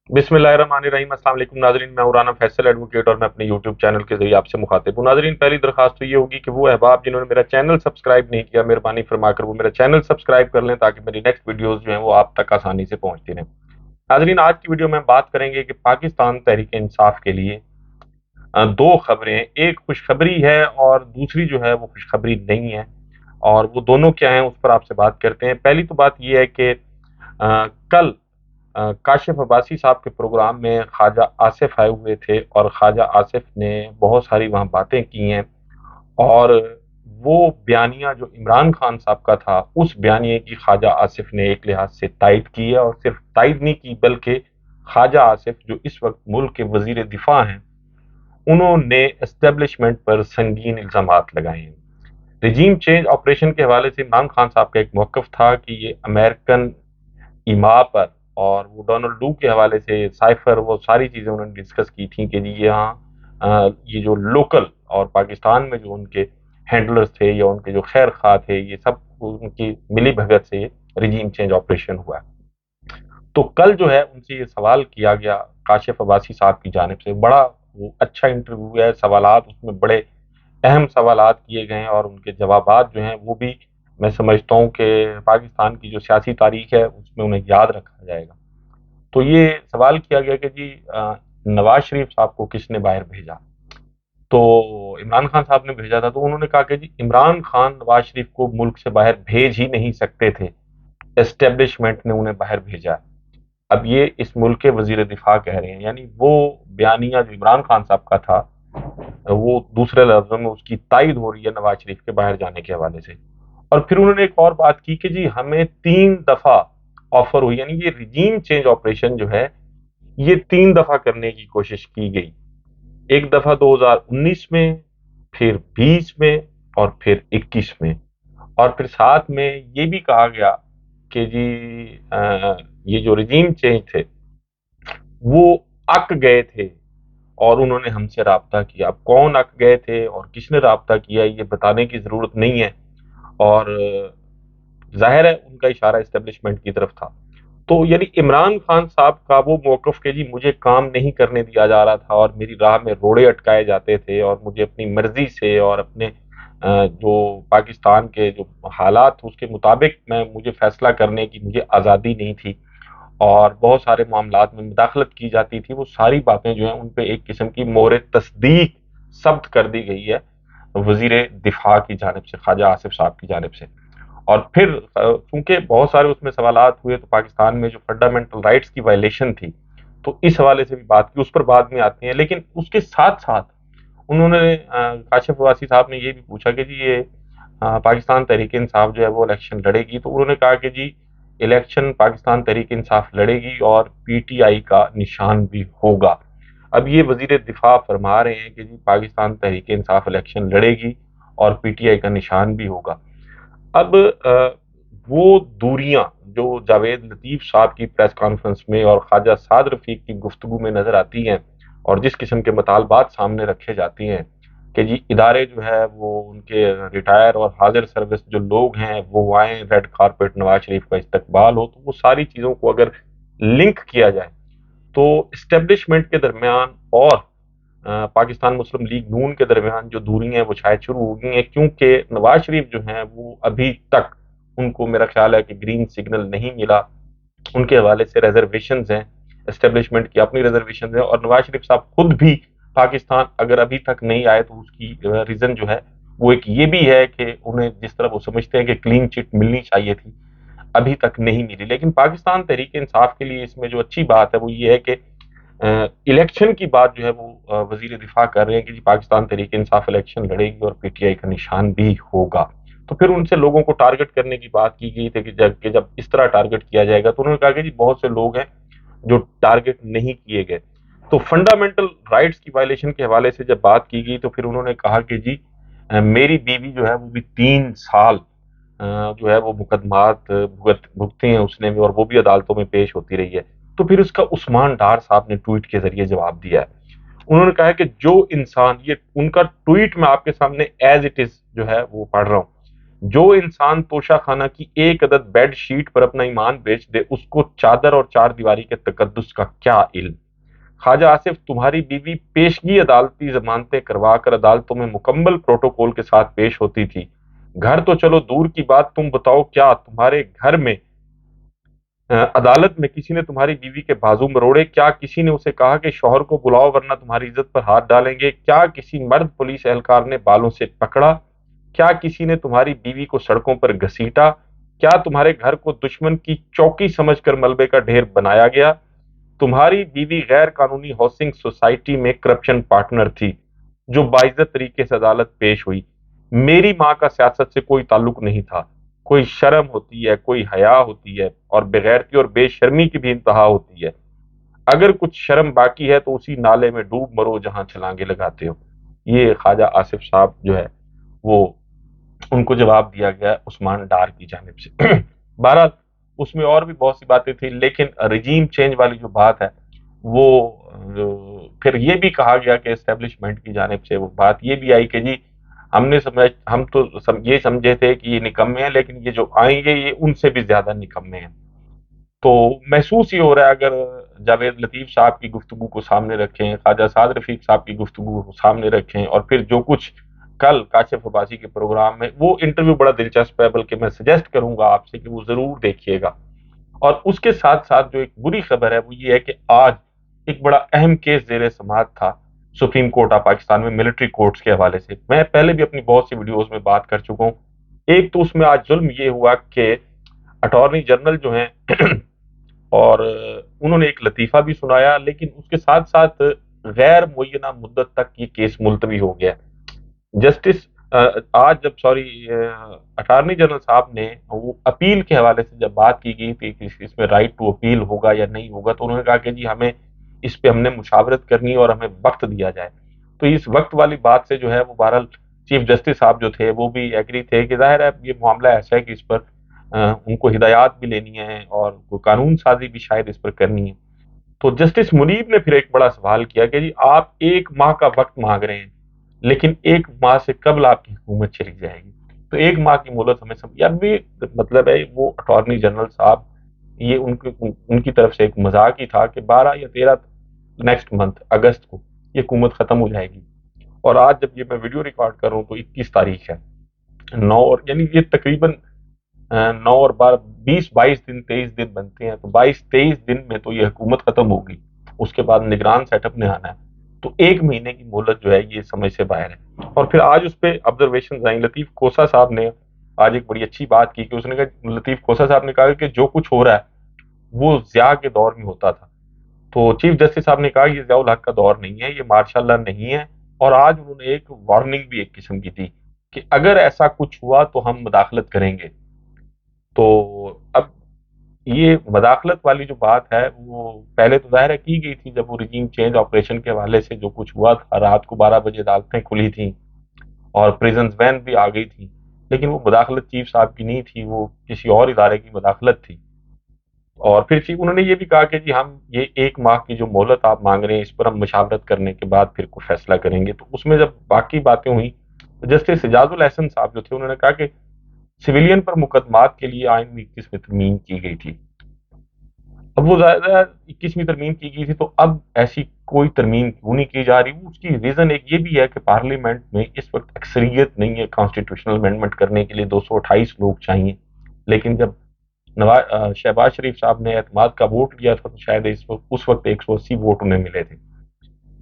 बिस्मिल्लाहिर्रहमानिर्रहीम। अस्सलाम वालेकुम नाज़रीन, मैं उराना फैसल एडवोकेट और मैं अपने यूट्यूब चैनल के जरिए आपसे मुखातिब हूँ। नाज़रीन, पहली दरखास्त तो ये होगी कि वो अहबाब जिन्होंने मेरा चैनल सब्सक्राइब नहीं किया, मेहरबानी फरमाकर वो मेरा चैनल सब्सक्राइब कर लें ताकि मेरी नेक्स्ट वीडियोस जो हैं वो आप तक आसानी से पहुंचती रहें। नाज़रीन, आज की वीडियो में बात करेंगे कि पाकिस्तान तहरीक इंसाफ के लिए दो खबरें, एक खुशखबरी है और दूसरी जो है वो खुशखबरी नहीं है, और वो दोनों क्या हैं उस पर आपसे बात करते हैं। पहली तो बात ये है कि कल काशिफ अब्बासी साहब के प्रोग्राम में ख्वाजा आसिफ आए हुए थे और ख्वाजा आसिफ ने बहुत सारी वहाँ बातें की हैं, और वो बयानिया जो इमरान खान साहब का था उस बयानिए की ख्वाजा आसिफ ने एक लिहाज से तायद की है, और सिर्फ तायद नहीं की बल्कि ख्वाजा आसिफ जो इस वक्त मुल्क के वजीर दिफा हैं उन्होंने एस्टेब्लिशमेंट पर संगीन इल्जामात लगाए हैं। रजीम चेंज ऑपरेशन के हवाले से इमरान खान साहब का एक मौक़िफ़ था कि ये अमेरिकन ईमा पर, और वो डोनाल्ड डू के हवाले से साइफर, वो सारी चीज़ें उन्होंने डिस्कस की थी कि जी यहाँ ये जो लोकल और पाकिस्तान में जो उनके हैंडलर्स थे या उनके जो खैर खा थे, ये सब उनकी मिली भगत से रिजीम चेंज ऑपरेशन हुआ। तो कल जो है उनसे ये सवाल किया गया काशिफ अब्बासी साहब की जानिब से, बड़ा वो अच्छा इंटरव्यू है, सवालात उसमें बड़े अहम सवालात किए गए हैं और उनके जवाबात जो हैं वो भी मैं समझता हूँ कि पाकिस्तान की जो सियासी तारीख है उसमें उन्हें याद रखा जाएगा। तो ये सवाल किया गया कि जी नवाज शरीफ साहब को किसने बाहर भेजा? तो इमरान खान साहब ने भेजा था, तो उन्होंने कहा कि जी इमरान खान नवाज शरीफ को मुल्क से बाहर भेज ही नहीं सकते थे, एस्टेब्लिशमेंट ने उन्हें बाहर भेजा है। अब ये इस मुल्क के वजीर दिफा कह रहे हैं, यानी वो बयानिया जो इमरान खान साहब का था वो दूसरे लफ्जों में उसकी तायद हो रही है नवाज शरीफ के बाहर जाने के हवाले से। और फिर उन्होंने एक और बात की कि जी हमें 3 दफा ऑफर हुई, यानी ये रिजीम चेंज ऑपरेशन जो है ये 3 दफा करने की कोशिश की गई। एक दफा 2019 में, फिर 20 में और फिर 21 में। और फिर साथ में ये भी कहा गया कि जी ये जो रिजीम चेंज थे वो अक गए थे और उन्होंने हमसे राब्ता किया। अब कौन अक गए थे और किसने राब्ता किया ये बताने की जरूरत नहीं है, और जाहिर है उनका इशारा एस्टेब्लिशमेंट की तरफ था। तो यानी इमरान खान साहब का वो मौकफ के जी मुझे काम नहीं करने दिया जा रहा था और मेरी राह में रोड़े अटकाए जाते थे और मुझे अपनी मर्जी से और अपने जो पाकिस्तान के जो हालात थे उसके मुताबिक मैं मुझे फैसला करने की मुझे आज़ादी नहीं थी, और बहुत सारे मामलात में मुदाखलत की जाती थी। वो सारी बातें जो हैं उन पे एक किस्म की मोहर तस्दीक सब्त कर दी गई है वजीर दिफा की जानिब से, ख्वाजा आसिफ साहब की जानिब से। और फिर चूंकि बहुत सारे उसमें सवालात हुए तो पाकिस्तान में जो फंडामेंटल राइट्स की वायलेशन थी, तो इस हवाले से भी बात की, उस पर बाद में आती है। लेकिन उसके साथ साथ उन्होंने काशिफ अब्बासी साहब ने ये भी पूछा कि जी ये पाकिस्तान तहरीक इंसाफ जो है वो इलेक्शन लड़ेगी, तो उन्होंने कहा कि जी इलेक्शन पाकिस्तान तहरीक इंसाफ लड़ेगी और पीटीआई का निशान भी होगा। अब ये वजीर दिफा फरमा रहे हैं कि जी पाकिस्तान तहरीक इंसाफ इलेक्शन लड़ेगी और पीटीआई का निशान भी होगा। अब वो दूरियां जो जावेद लतीफ साहब की प्रेस कॉन्फ्रेंस में और ख्वाजा साद रफीक की गुफ्तगू में नजर आती हैं, और जिस किस्म के मतालबात सामने रखे जाती हैं कि जी इदारे जो है वो उनके रिटायर और हाजिर सर्विस जो लोग हैं वो आए, रेड कारपेट नवाज शरीफ का इस्तकबाल हो, तो वो सारी चीज़ों को अगर लिंक किया जाए तो इस्टेब्लिशमेंट के दरमियान और पाकिस्तान मुस्लिम लीग नून के दरमियान जो दूरियां हैं वो शायद शुरू हो गई हैं, क्योंकि नवाज शरीफ जो हैं वो अभी तक उनको मेरा ख्याल है कि ग्रीन सिग्नल नहीं मिला। उनके हवाले से रिजर्वेशन हैं, एस्टेब्लिशमेंट की अपनी रिजर्वेशन है, और नवाज शरीफ साहब खुद भी पाकिस्तान अगर अभी तक नहीं आए तो उसकी रीज़न जो है वो एक ये भी है कि उन्हें जिस तरह वो समझते हैं कि क्लीन चिट मिलनी चाहिए थी, अभी तक नहीं मिली। लेकिन पाकिस्तान तहरीक इंसाफ के लिए इसमें जो अच्छी बात है वो ये है कि इलेक्शन की बात जो है वो वजीर दिफा कर रहे हैं कि जी पाकिस्तान तहरीक इंसाफ इलेक्शन लड़ेगी और पीटीआई का निशान भी होगा। तो फिर उनसे लोगों को टारगेट करने की बात की गई थी कि जब इस तरह टारगेट किया जाएगा, तो उन्होंने कहा कि जी बहुत से लोग हैं जो टारगेट नहीं किए गए। तो फंडामेंटल राइट्स की वायलेशन के हवाले से जब बात की गई तो फिर उन्होंने कहा कि जी मेरी बीवी जो है वो भी 3 साल जो है वो मुकदमात भुगते हैं उसने भी, और वो भी अदालतों में पेश होती रही है। तो फिर उसका उस्मान डार साहब ने ट्वीट के जरिए जवाब दिया है। उन्होंने कहा है कि जो इंसान, ये उनका ट्वीट मैं आपके सामने एज इट इज जो है वो पढ़ रहा हूँ, जो इंसान तोशा खाना की एक अदद बेड शीट पर अपना ईमान बेच दे, उसको चादर और चार दीवारी के तकद्दुस का क्या इल्म। ख्वाजा आसिफ, तुम्हारी बीवी पेशगी अदालती जमानतें करवा कर अदालतों में मुकम्मल प्रोटोकॉल के साथ पेश होती थी। घर तो चलो दूर की बात, तुम बताओ क्या तुम्हारे घर में अदालत में किसी ने तुम्हारी बीवी के बाजू मरोड़े? क्या किसी ने उसे कहा कि शौहर को बुलाओ वरना तुम्हारी इज्जत पर हाथ डालेंगे? क्या किसी मर्द पुलिस एहलकार ने बालों से पकड़ा? क्या किसी ने तुम्हारी बीवी को सड़कों पर घसीटा? क्या तुम्हारे घर को दुश्मन की चौकी समझकर मलबे का ढेर बनाया गया? तुम्हारी बीवी गैर कानूनी हाउसिंग सोसाइटी में करप्शन पार्टनर थी जो बाइज्जत तरीके से अदालत पेश हुई। मेरी माँ का सियासत से कोई ताल्लुक नहीं था। कोई शर्म होती है, कोई हया होती है, और बेगैरती और बेशर्मी की भी इंतहा होती है। अगर कुछ शर्म बाकी है तो उसी नाले में डूब मरो जहां छलांगे लगाते हो। ये ख्वाजा आसिफ साहब जो है वो, उनको जवाब दिया गया उस्मान डार की जानिब से। बहरहाल उसमें और भी बहुत सी बातें थी, लेकिन रिजीम चेंज वाली जो बात है वो फिर ये भी कहा गया कि एस्टेब्लिशमेंट की जानिब से वो बात ये भी आई कि जी हम तो ये समझे थे कि ये निकम्मे हैं, लेकिन ये जो आएंगे ये उनसे भी ज्यादा निकम्मे हैं। तो महसूस ही हो रहा है, अगर जावेद लतीफ साहब की गुफ्तगू को सामने रखें, ख्वाजा साद रफीक साहब की गुफ्तगू को सामने रखें, और फिर जो कुछ कल काशिफ अब्बासी के प्रोग्राम में, वो इंटरव्यू बड़ा दिलचस्प है, बल्कि मैं सजेस्ट करूंगा आपसे कि वो जरूर देखिएगा। और उसके साथ साथ जो एक बुरी खबर है वो ये है कि आज एक बड़ा अहम केस जेर समाअत था सुप्रीम कोर्ट ऑफ पाकिस्तान में मिलिट्री कोर्ट्स के हवाले से। मैं पहले भी अपनी बहुत सी वीडियोस में बात कर चुका हूँ। एक तो उसमें आज जुल्म ये हुआ कि अटॉर्नी जनरल जो हैं और उन्होंने एक लतीफ़ा भी सुनाया, लेकिन उसके साथ साथ गैर मुय्यना मुद्दत तक ये केस मुलतवी हो गया। जस्टिस आज जब अटॉर्नी जनरल साहब ने वो अपील के हवाले से जब बात की गई थी कि इसमें राइट टू अपील होगा या नहीं होगा, तो उन्होंने कहा कि जी हमें इस पे हमने मुशावरत करनी है और हमें वक्त दिया जाए। तो इस वक्त वाली बात से जो है वो बहरहाल चीफ जस्टिस साहब जो थे वो भी एग्री थे कि जाहिर है ये मामला ऐसा है कि इस पर उनको हिदायत भी लेनी है और कानून साजी भी शायद इस पर करनी है। तो जस्टिस मुनीब ने फिर एक बड़ा सवाल किया कि जी आप 1 माह का वक्त मांग रहे हैं, लेकिन 1 माह से कबल आपकी हुकूमत चली जाएगी, तो 1 माह की मोहलत हमें सब यार भी मतलब है। वो अटॉर्नी जनरल साहब, ये उनकी तरफ से एक मजाक ही था कि 12 या 13 नेक्स्ट मंथ अगस्त को ये हुकूमत खत्म हो जाएगी। और आज जब ये मैं वीडियो रिकॉर्ड कर रहा हूँ तो 21 तारीख है, 9 और यानी ये तकरीबन 9 और 12 20 22 दिन 23 दिन बनते हैं, तो 22 23 दिन में तो ये हुकूमत खत्म होगी। उसके बाद निगरान सेटअप ने आना है, तो 1 महीने की मोहलत जो है ये समझ से बाहर है। और फिर आज उस पर ऑब्जर्वेशन आई, लतीफ कोसा साहब ने आज एक बड़ी अच्छी बात की कि उसने कहा, लतीफ कोसा साहब ने कहा कि जो कुछ हो रहा है वो ज़िया के दौर में होता था। तो चीफ जस्टिस साहब ने कहा ये ज़ियाउल हक का दौर नहीं है, ये मार्शल लॉ नहीं है। और आज उन्होंने एक वार्निंग भी एक किस्म की दी कि अगर ऐसा कुछ हुआ तो हम मुदाखलत करेंगे। तो अब ये मदाखलत वाली जो बात है वो पहले तो ज़ाहिर है की गई थी, जब वो रिजीम चेंज ऑपरेशन के हवाले से जो कुछ हुआ था, रात को 12 बजे अदालतें खुली थी और प्रिजन वैन भी आ गई थी, लेकिन वो मदाखलत चीफ साहब की नहीं थी, वो किसी और इदारे की मदाखलत थी। और फिर चीफ उन्होंने ये भी कहा कि जी हम ये 1 माह की जो मोहलत आप मांग रहे हैं इस पर हम मशावरत करने के बाद फिर कोई फैसला करेंगे। तो उसमें जब बाकी बातें हुई तो जस्टिस एजाजुल एहसन साहब जो थे उन्होंने कहा कि सिविलियन पर मुकदमात के लिए आइन में 21 में तरमीम की गई थी। अब वो ज़्यादा 21वीं तरमीम की गई थी, तो अब ऐसी कोई तरमीम क्यों नहीं की जा रही? उसकी रीज़न एक ये भी है कि पार्लियामेंट में इस वक्त अक्सरियत नहीं है कॉन्स्टिट्यूशनल अमेंडमेंट करने के लिए, 228 लोग चाहिए। लेकिन जब शहबाज शरीफ साहब ने एतमाद का वोट लिया था तो शायद उस वक्त 180 वोट उन्हें मिले थे।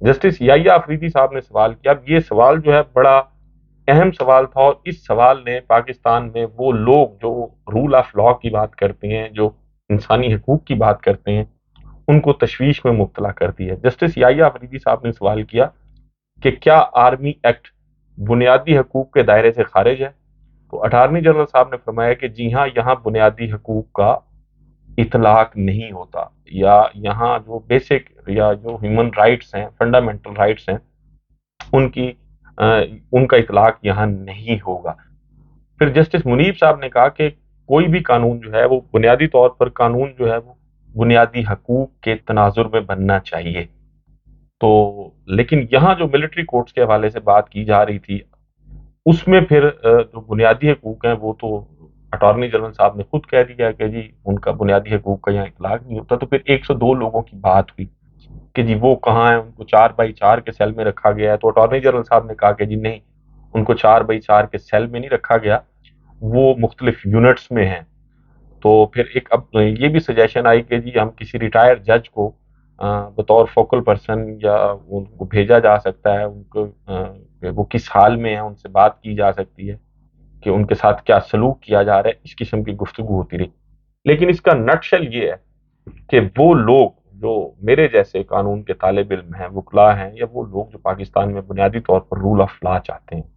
जस्टिस याहिया अफरीदी साहब ने सवाल किया। अब ये सवाल जो है बड़ा अहम सवाल था, और इस सवाल ने पाकिस्तान में वो लोग जो रूल ऑफ लॉ की बात करते हैं, जो इंसानी हकूक की बात करते हैं, उनको तशवीश में मुब्तला कर दिया। जस्टिस याहिया अफरीदी साहब ने सवाल किया कि क्या आर्मी एक्ट बुनियादी हकूक के दायरे से खारिज है? तो अटॉर्नी जनरल साहब ने फरमाया कि जी हाँ, यहाँ बुनियादी हकूक का इतलाक नहीं होता, या यहाँ जो बेसिक या जो ह्यूमन राइट्स हैं, फंडामेंटल राइट्स हैं, उनकी अ, उनका इतलाक यहाँ नहीं होगा। फिर जस्टिस मुनीब साहब ने कहा कि कोई भी कानून जो है वो बुनियादी तौर पर कानून जो है वो बुनियादी हकूक के तनाजुर में बनना चाहिए। तो लेकिन यहाँ जो मिलिट्री कोर्ट्स के हवाले से बात की जा रही थी, اس میں پھر جو بنیادی حقوق ہیں وہ تو اٹارنی جنرل صاحب نے خود کہہ دیا کہ جی ان کا بنیادی حقوق کا یہاں اطلاق نہیں ہوتا. تو پھر 102 لوگوں کی بات ہوئی کہ جی وہ کہاں ہیں, ان کو 4x4 کے سیل میں رکھا گیا ہے. تو اٹارنی جنرل صاحب نے کہا کہ جی نہیں, ان کو 4x4 کے سیل میں نہیں رکھا گیا, وہ مختلف یونٹس میں ہیں. تو پھر ایک اب یہ بھی سجیشن آئی کہ جی ہم کسی ریٹائر جج کو بطور فوکل پرسن یا ان کو بھیجا جا سکتا ہے, ان کو وہ کس حال میں ہیں ان سے بات کی جا سکتی ہے کہ ان کے ساتھ کیا سلوک کیا جا رہا ہے, اس قسم کی گفتگو ہوتی رہی. لیکن اس کا نٹ شل یہ ہے کہ وہ لوگ جو میرے جیسے قانون کے طالب علم ہیں, وکلا ہیں, یا وہ لوگ جو پاکستان میں بنیادی طور پر رول آف لا چاہتے ہیں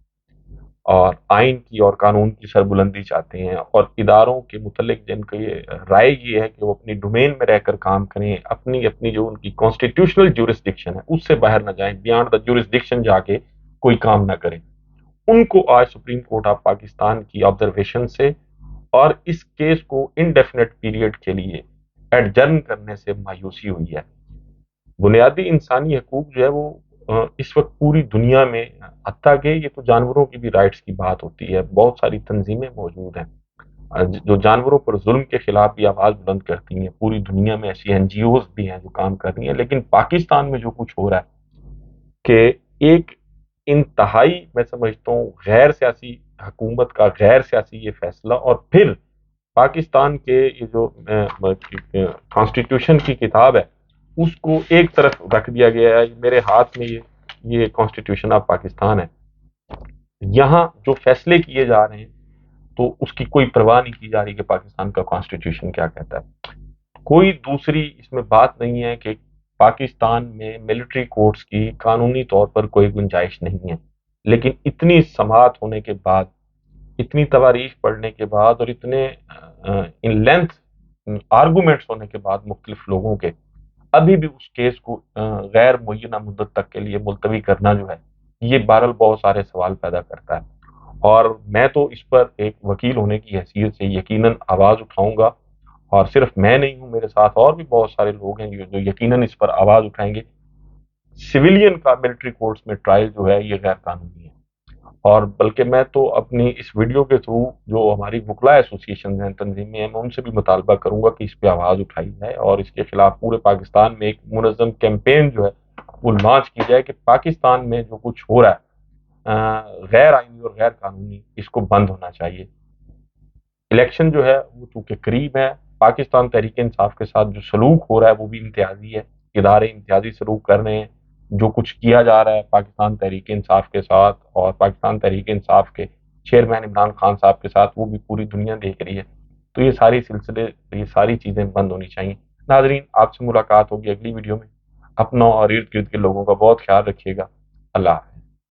اور آئین کی اور قانون کی سربلندی چاہتے ہیں, اور اداروں کے متعلق جن کی رائے یہ ہے کہ وہ اپنی ڈومین میں رہ کر کام کریں, اپنی جو ان کی کانسٹیٹیوشنل جورسڈکشن ہے اس سے باہر نہ جائیں, بیانڈ دا جورسڈکشن جا کے کوئی کام نہ کریں, ان کو آج سپریم کورٹ آف پاکستان کی آبزرویشن سے اور اس کیس کو انڈیفینٹ پیریڈ کے لیے ایڈجرن کرنے سے مایوسی ہوئی ہے. بنیادی انسانی حقوق جو ہے وہ اس وقت پوری دنیا میں, حتیٰ کہ یہ تو جانوروں کی بھی رائٹس کی بات ہوتی ہے, بہت ساری تنظیمیں موجود ہیں جو جانوروں پر ظلم کے خلاف بھی آواز بلند کرتی ہیں. پوری دنیا میں ایسی این جی اوز بھی ہیں جو کام کر رہی ہیں. لیکن پاکستان میں جو کچھ ہو رہا ہے کہ ایک انتہائی, میں سمجھتا ہوں, غیر سیاسی حکومت کا غیر سیاسی یہ فیصلہ, اور پھر پاکستان کے یہ جو کانسٹیٹیوشن کی کتاب ہے اس کو ایک طرف رکھ دیا گیا ہے. میرے ہاتھ میں یہ کانسٹیٹیوشن آف پاکستان ہے, یہاں جو فیصلے کیے جا رہے ہیں تو اس کی کوئی پرواہ نہیں کی جا رہی کہ پاکستان کا کانسٹیٹیوشن کیا کہتا ہے. کوئی دوسری اس میں بات نہیں ہے کہ پاکستان میں ملٹری کورٹس کی قانونی طور پر کوئی گنجائش نہیں ہے. لیکن اتنی سماعت ہونے کے بعد, اتنی تواریخ پڑھنے کے بعد, اور اتنے ان لینتھ آرگومنٹس ہونے کے بعد مختلف لوگوں کے, ابھی بھی اس کیس کو غیر معینہ مدت تک کے لیے ملتوی کرنا جو ہے یہ بہرحال بہت سارے سوال پیدا کرتا ہے. اور میں تو اس پر ایک وکیل ہونے کی حیثیت سے یقیناً آواز اٹھاؤں گا, اور صرف میں نہیں ہوں, میرے ساتھ اور بھی بہت سارے لوگ ہیں جو یقیناً اس پر آواز اٹھائیں گے. سویلین کا ملٹری کورٹس میں ٹرائل جو ہے یہ غیر قانونی ہے. اور بلکہ میں تو اپنی اس ویڈیو کے تھرو جو ہماری وکلا ایسوسیشن ہیں, تنظیمیں ہیں, میں ان سے بھی مطالبہ کروں گا کہ اس پہ آواز اٹھائی جائے اور اس کے خلاف پورے پاکستان میں ایک منظم کیمپین جو ہے وہ لانچ کی جائے کہ پاکستان میں جو کچھ ہو رہا ہے غیر آئینی اور غیر قانونی, اس کو بند ہونا چاہیے. الیکشن جو ہے وہ چونکہ قریب ہے, پاکستان تحریک انصاف کے ساتھ جو سلوک ہو رہا ہے وہ بھی امتیازی ہے, ادارے امتیازی سلوک کر رہے ہیں. جو کچھ کیا جا رہا ہے پاکستان تحریک انصاف کے ساتھ اور پاکستان تحریک انصاف کے چیئرمین عمران خان صاحب کے ساتھ, وہ بھی پوری دنیا دیکھ رہی ہے. تو یہ ساری سلسلے, یہ ساری چیزیں بند ہونی چاہیے. ناظرین, آپ سے ملاقات ہوگی اگلی ویڈیو میں. اپنا اور ارد گرد کے لوگوں کا بہت خیال رکھیے گا. اللہ حافظ.